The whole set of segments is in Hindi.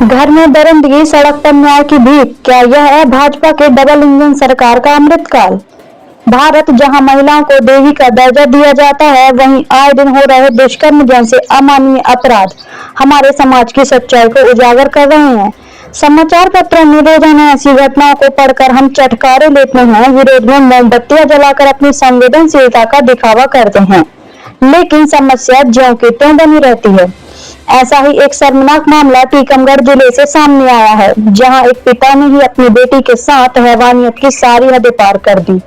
घर में दरिंदगी, सड़क पर न्याय की भीख, क्या यह है भाजपा के डबल इंजन सरकार का अमृतकाल? भारत जहां महिलाओं को देवी का दर्जा दिया जाता है, वहीं आए दिन हो रहे दुष्कर्म जैसे अमानवीय अपराध हमारे समाज की सच्चाई को उजागर कर रहे हैं। समाचार पत्रों में रोजाना ऐसी घटनाओं को पढ़कर हम चटकारे लेते हैं, विरोध में मोमबत्तियां जलाकर अपनी संवेदनशीलता का दिखावा करते हैं, लेकिन समस्या ज्यों की त्यों बनी रहती है। ऐसा ही एक शर्मनाक मामला टीकमगढ़ जिले से सामने आया है, जहां एक पिता ने ही अपनी बेटी के साथ हैवानियत की सारी हदें पार कर दी।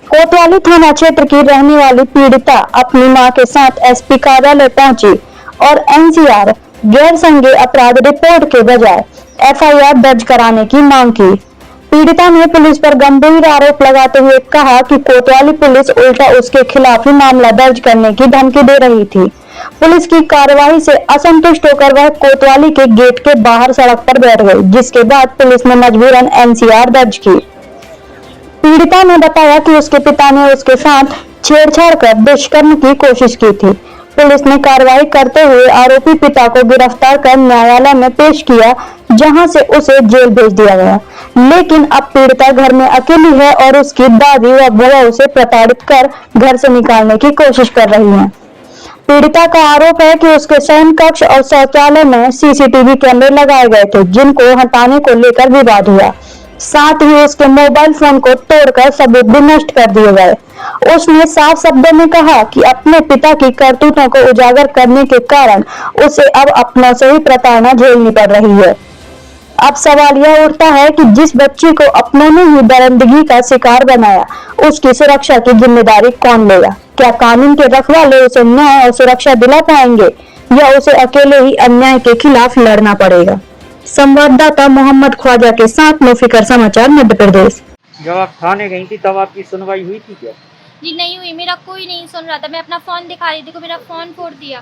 कोतवाली थाना क्षेत्र की रहने वाली पीड़िता अपनी मां के साथ एसपी कार्यालय पहुंची और एनसीआर गैर संज्ञेय अपराध रिपोर्ट के बजाय एफआईआर दर्ज कराने की मांग की। पीड़िता ने पुलिस पर गंभीर आरोप लगाते हुए कहा कि कोतवाली पुलिस उल्टा उसके खिलाफ ही मामला दर्ज करने की धमकी दे रही थी। पुलिस की कार्रवाई से असंतुष्ट होकर वह कोतवाली के गेट के बाहर सड़क पर बैठ गई, जिसके बाद पुलिस ने मजबूरन एनसीआर दर्ज की। पीड़िता ने बताया कि उसके पिता ने उसके साथ छेड़छाड़ कर दुष्कर्म की कोशिश की थी। पुलिस ने कार्रवाई करते हुए आरोपी पिता को गिरफ्तार कर न्यायालय में पेश किया, जहां से उसे जेल भेज दिया गया। लेकिन अब पीड़िता घर में अकेली है और उसकी दादी व बुआ उसे प्रताड़ित कर घर से निकालने की कोशिश कर रही हैं। पीड़िता का आरोप है कि उसके शयन कक्ष और शौचालय में सीसीटीवी कैमरे लगाए गए थे, जिनको हटाने को लेकर विवाद हुआ। साथ ही उसके मोबाइल फोन को तोड़कर सबूत भी नष्ट कर दिए गए। उसने साफ शब्दों में कहा कि अपने पिता की करतूतों को उजागर करने के कारण उसे अब अपनों से ही प्रताड़ना झेलनी पड़ रही है। अब सवाल यह उठता है कि जिस बच्ची को अपनों ने ही दरिंदगी का शिकार बनाया, उसकी सुरक्षा की जिम्मेदारी कौन लेगा? क्या कानून के रखवाले उसे न्याय और सुरक्षा दिला पाएंगे, या उसे अकेले ही अन्याय के खिलाफ लड़ना पड़ेगा? संवाददाता मोहम्मद ख्वाजा के साथ मुफिकर, समाचार मध्य प्रदेश। जब आप थाने गई थी तब आपकी सुनवाई हुई थी क्या? जी नहीं हुई, मेरा कोई नहीं सुन रहा था। मैं अपना फ़ोन दिखा रही थी, देखो मेरा फ़ोन फोड़ दिया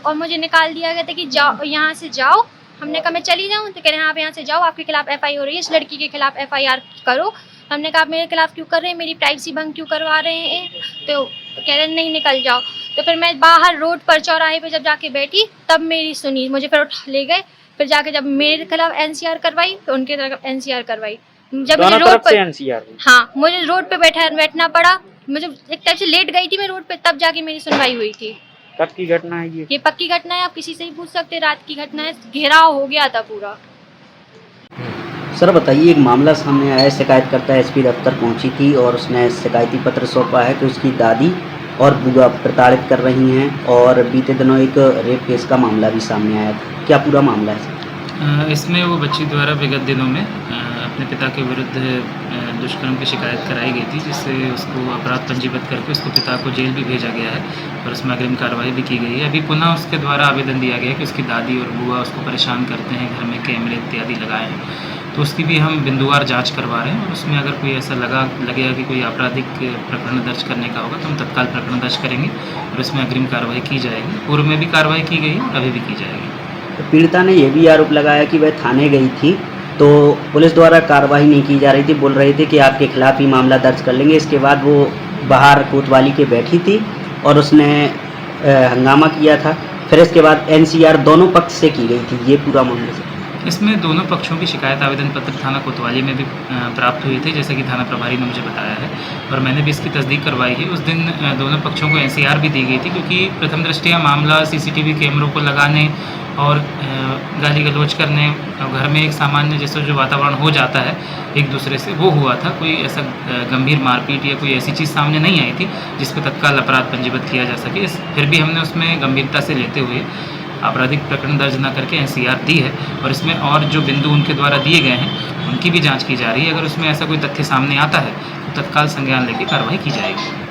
और मुझे निकाल दिया गया था कि जाओ यहाँ से जाओ। हमने कहा मैं चली जाऊँ, तो कह रहे हैं आप यहाँ से जाओ, आपके खिलाफ एफआईआर हो रही है, इस लड़की के खिलाफ एफआईआर करो। हमने कहा आप मेरे खिलाफ क्यों कर रहे हैं, मेरी प्राइवेसी भंग क्यों करवा रहे हैं? तो कह रहे नहीं निकल जाओ। तो फिर मैं बाहर रोड पर चौराहे पर जब जाके बैठी तब मेरी सुनी, मुझे फिर उठा ले गए। फिर जाके जब मेरे खिलाफ एनसीआर करवाई तो उनके तरफ एनसीआर करवाई। जब मुझे रोड पर हाँ, मुझे रोड पे बैठना पड़ा। मुझे एक टाइप से लेट गई थी मैं रोड पे, तब जाके मेरी सुनवाई हुई थी। कब की घटना है ये? ये पक्की घटना है, आप किसी से ही पूछ सकते हैं। रात की घटना है, घेराव हो गया था पूरा। सर बताइए, एक मामला सामने आया है, शिकायतकर्ता एसपी दफ्तर पहुंची थी और उसने शिकायती पत्र सौंपा है कि उसकी दादी और बुआ प्रताड़ित कर रही हैं, और बीते दिनों एक रेप केस का मामला भी सामने आया था। क्या पूरा मामला है? इसमें वो बच्ची द्वारा विगत दिनों में अपने पिता के विरुद्ध दुष्कर्म की शिकायत कराई गई थी, जिससे उसको अपराध पंजीबद्ध करके उसको पिता को जेल भी भेजा गया है और उसमें अग्रिम कार्रवाई भी की गई है। अभी पुनः उसके द्वारा आवेदन दिया गया है कि उसकी दादी और बुआ उसको परेशान करते हैं, घर में कैमरे इत्यादि लगाए हैं, तो उसकी भी हम बिंदुवार जांच करवा रहे हैं और उसमें अगर कोई ऐसा लगेगा कि कोई आपराधिक प्रकरण दर्ज करने का होगा तो हम तत्काल प्रकरण दर्ज करेंगे और इसमें अग्रिम कार्रवाई की जाएगी। पूर्व में भी कार्रवाई की गई है और अभी भी की जाएगी। तो पीड़िता ने यह भी आरोप लगाया कि वह थाने गई थी तो पुलिस द्वारा कार्रवाई नहीं की जा रही थी, बोल रहे थे कि आपके खिलाफ ही मामला दर्ज कर लेंगे। इसके बाद वो बाहर कोतवाली के बैठी थी और उसने हंगामा किया था। फिर इसके बाद एनसीआर दोनों पक्ष से की गई थी। ये पूरा मामला से इसमें दोनों पक्षों की शिकायत आवेदन पत्र थाना कोतवाली में भी प्राप्त हुए थे, जैसे कि थाना प्रभारी ने मुझे बताया है, और मैंने भी इसकी तस्दीक करवाई है। उस दिन दोनों पक्षों को एनसीआर भी दी गई थी, क्योंकि प्रथम दृष्टया मामला सीसीटीवी कैमरों को लगाने और गाली गलौज करने और घर में एक सामान्य जैसे जो वातावरण हो जाता है एक दूसरे से, वो हुआ था। कोई ऐसा गंभीर मारपीट या कोई ऐसी चीज़ सामने नहीं आई थी जिस पर तत्काल अपराध पंजीबद्ध किया जा सके। फिर भी हमने उसमें गंभीरता से लेते हुए आपराधिक प्रकरण दर्ज न करके एनसीआर दी है और इसमें और जो बिंदु उनके द्वारा दिए गए हैं उनकी भी जांच की जा रही है। अगर उसमें ऐसा कोई तथ्य सामने आता है तो तत्काल संज्ञान लेकर कार्रवाई की जाएगी।